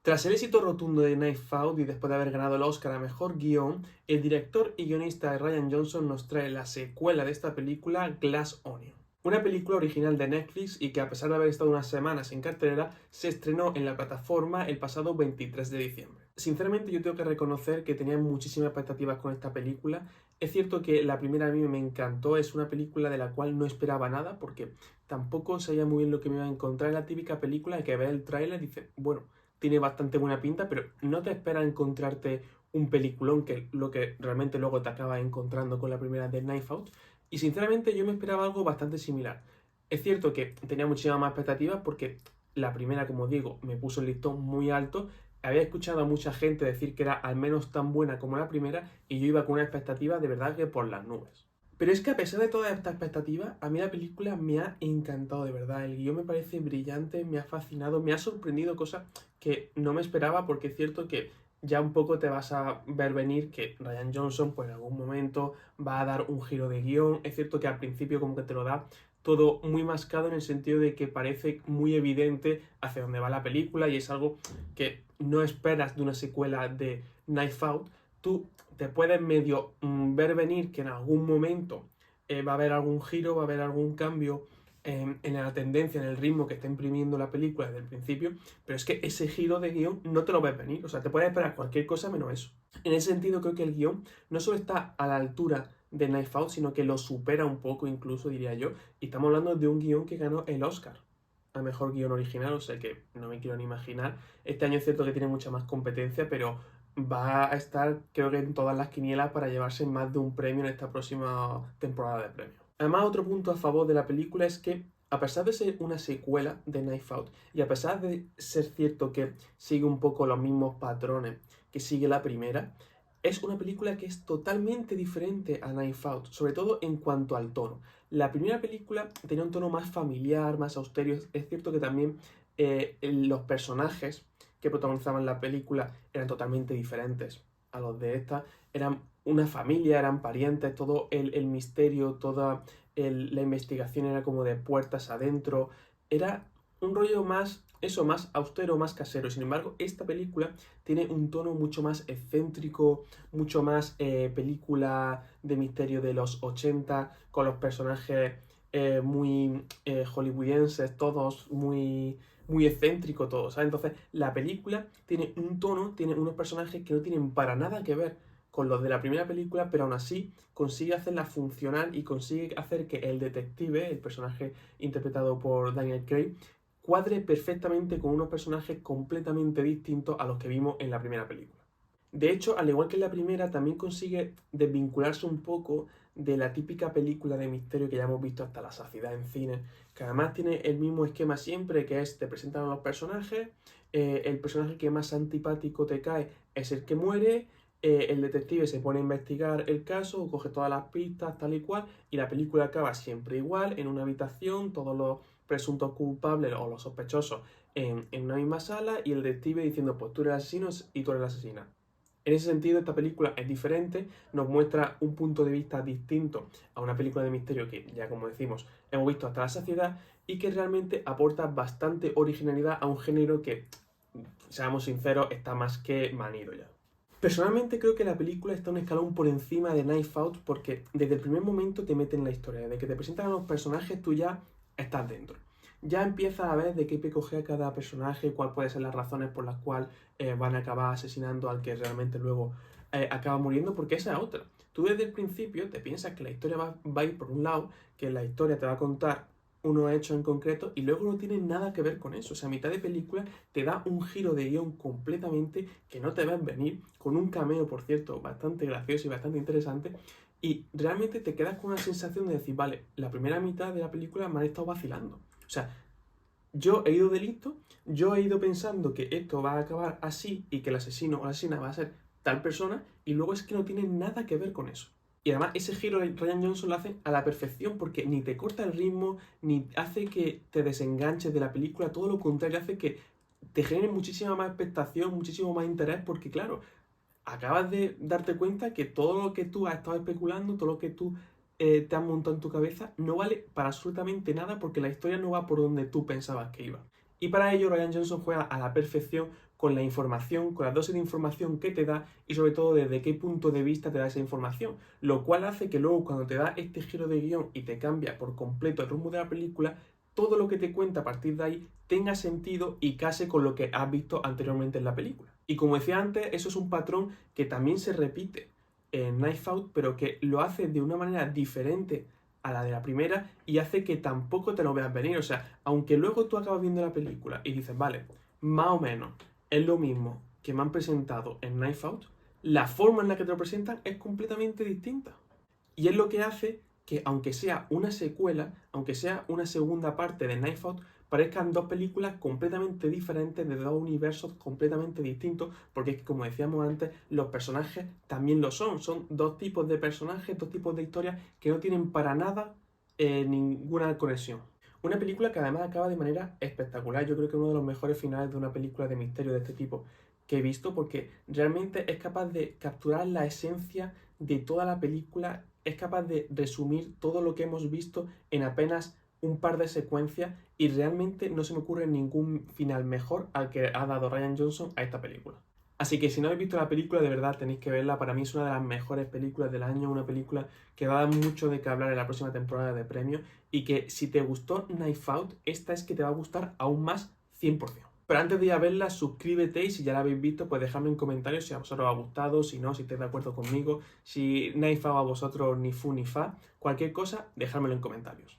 Tras el éxito rotundo de Knives Out y después de haber ganado el Oscar a Mejor Guión, el director y guionista Rian Johnson nos trae la secuela de esta película, Glass Onion. Una película original de Netflix y que a pesar de haber estado unas semanas en cartelera, se estrenó en la plataforma el pasado 23 de diciembre. Sinceramente yo tengo que reconocer que tenía muchísimas expectativas con esta película. Es cierto que la primera a mí me encantó, es una película de la cual no esperaba nada porque tampoco sabía muy bien lo que me iba a encontrar. En la típica película de que ves el tráiler y dices, bueno, tiene bastante buena pinta, pero no te esperas encontrarte un peliculón que lo que realmente luego te acabas encontrando con la primera de Knife Out. Y sinceramente yo me esperaba algo bastante similar. Es cierto que tenía muchísimas más expectativas porque la primera, como digo, me puso el listón muy alto. Había escuchado a mucha gente decir que era al menos tan buena como la primera y yo iba con una expectativa de verdad que por las nubes. Pero es que a pesar de todas estas expectativas, a mí la película me ha encantado de verdad. El guión me parece brillante, me ha fascinado, me ha sorprendido cosas que no me esperaba porque es cierto que ya un poco te vas a ver venir que Rian Johnson pues en algún momento va a dar un giro de guión. Es cierto que al principio como que te lo da todo muy mascado en el sentido de que parece muy evidente hacia dónde va la película y es algo que no esperas de una secuela de Knife Out. Tú te puedes medio ver venir que en algún momento va a haber algún giro, va a haber algún cambio en la tendencia, en el ritmo que está imprimiendo la película desde el principio, pero es que ese giro de guión no te lo ves venir, o sea, te puedes esperar cualquier cosa menos eso. En ese sentido creo que el guión no solo está a la altura de Knife Out, sino que lo supera un poco incluso, diría yo, y estamos hablando de un guión que ganó el Oscar a Mejor Guión Original, o sea que no me quiero ni imaginar. Este año es cierto que tiene mucha más competencia, pero va a estar creo que en todas las quinielas para llevarse más de un premio en esta próxima temporada de premios. Además, otro punto a favor de la película es que, a pesar de ser una secuela de Knife Out, y a pesar de ser cierto que sigue un poco los mismos patrones que sigue la primera, es una película que es totalmente diferente a Knife Out, sobre todo en cuanto al tono. La primera película tenía un tono más familiar, más austero. Es cierto que también los personajes que protagonizaban la película eran totalmente diferentes a los de esta. Eran una familia, eran parientes, todo el misterio, toda la investigación era como de puertas adentro. Era un rollo más, eso, más austero, más casero. Sin embargo, esta película tiene un tono mucho más excéntrico, mucho más película de misterio de los 80, con los personajes muy hollywoodienses, todos muy excéntricos, todos, ¿sabes? Entonces, la película tiene un tono, tiene unos personajes que no tienen para nada que ver con los de la primera película, pero aún así consigue hacerla funcionar y consigue hacer que el detective, el personaje interpretado por Daniel Craig, cuadre perfectamente con unos personajes completamente distintos a los que vimos en la primera película. De hecho, al igual que en la primera, también consigue desvincularse un poco de la típica película de misterio que ya hemos visto hasta la saciedad en cine, que además tiene el mismo esquema siempre, que es te presentan a los personajes, el personaje que más antipático te cae es el que muere, el detective se pone a investigar el caso, coge todas las pistas, tal y cual, y la película acaba siempre igual, en una habitación, todos los presuntos culpables o los sospechosos en una misma sala, y el detective diciendo, pues tú eres el asesino y tú eres la asesina. En ese sentido, esta película es diferente, nos muestra un punto de vista distinto a una película de misterio que, ya como decimos, hemos visto hasta la saciedad y que realmente aporta bastante originalidad a un género que, seamos sinceros, está más que manido ya. Personalmente creo que la película está un escalón por encima de Knife Out porque desde el primer momento te meten en la historia, desde que te presentan a los personajes tú ya estás dentro. Ya empiezas a ver de qué pie coge a cada personaje, cuáles pueden ser las razones por las cuales van a acabar asesinando al que realmente luego acaba muriendo, porque esa es otra. Tú desde el principio te piensas que la historia va a ir por un lado, que la historia te va a contar unos hechos en concreto y luego no tiene nada que ver con eso. O sea, a mitad de película te da un giro de guión completamente que no te ves venir, con un cameo, por cierto, bastante gracioso y bastante interesante. Y realmente te quedas con una sensación de decir, vale, la primera mitad de la película me han estado vacilando. O sea, yo he ido de listo, yo he ido pensando que esto va a acabar así y que el asesino o la asesina va a ser tal persona y luego es que no tiene nada que ver con eso. Y además ese giro Ryan Johnson lo hace a la perfección porque ni te corta el ritmo, ni hace que te desenganches de la película, todo lo contrario, hace que te genere muchísima más expectación, muchísimo más interés porque claro, acabas de darte cuenta que todo lo que tú has estado especulando, todo lo que tú te has montado en tu cabeza, no vale para absolutamente nada porque la historia no va por donde tú pensabas que iba. Y para ello Ryan Johnson juega a la perfección con la información, con la dosis de información que te da y sobre todo desde qué punto de vista te da esa información, lo cual hace que luego cuando te da este giro de guión y te cambia por completo el rumbo de la película, todo lo que te cuenta a partir de ahí tenga sentido y case con lo que has visto anteriormente en la película. Y como decía antes, eso es un patrón que también se repite en Knives Out, pero que lo hace de una manera diferente a la de la primera y hace que tampoco te lo veas venir. O sea, aunque luego tú acabas viendo la película y dices, vale, más o menos es lo mismo que me han presentado en Knives Out, la forma en la que te lo presentan es completamente distinta. Y es lo que hace que, aunque sea una secuela, aunque sea una segunda parte de Knives Out, parezcan dos películas completamente diferentes, de dos universos completamente distintos, porque es que, como decíamos antes, los personajes también lo son. Son dos tipos de personajes, dos tipos de historias que no tienen para nada ninguna conexión. Una película que además acaba de manera espectacular. Yo creo que uno de los mejores finales de una película de misterio de este tipo que he visto, porque realmente es capaz de capturar la esencia de toda la película, es capaz de resumir todo lo que hemos visto en apenas un par de secuencias y realmente no se me ocurre ningún final mejor al que ha dado Rian Johnson a esta película. Así que si no habéis visto la película, de verdad tenéis que verla. Para mí es una de las mejores películas del año, una película que va a dar mucho de qué hablar en la próxima temporada de premios y que si te gustó Knives Out, esta es que te va a gustar aún más 100%. Pero antes de ir a verla, suscríbete y si ya la habéis visto, pues dejadme en comentarios si a vosotros os ha gustado, si no, si estáis de acuerdo conmigo, si Knives Out a vosotros ni fu ni fa, cualquier cosa, dejádmelo en comentarios.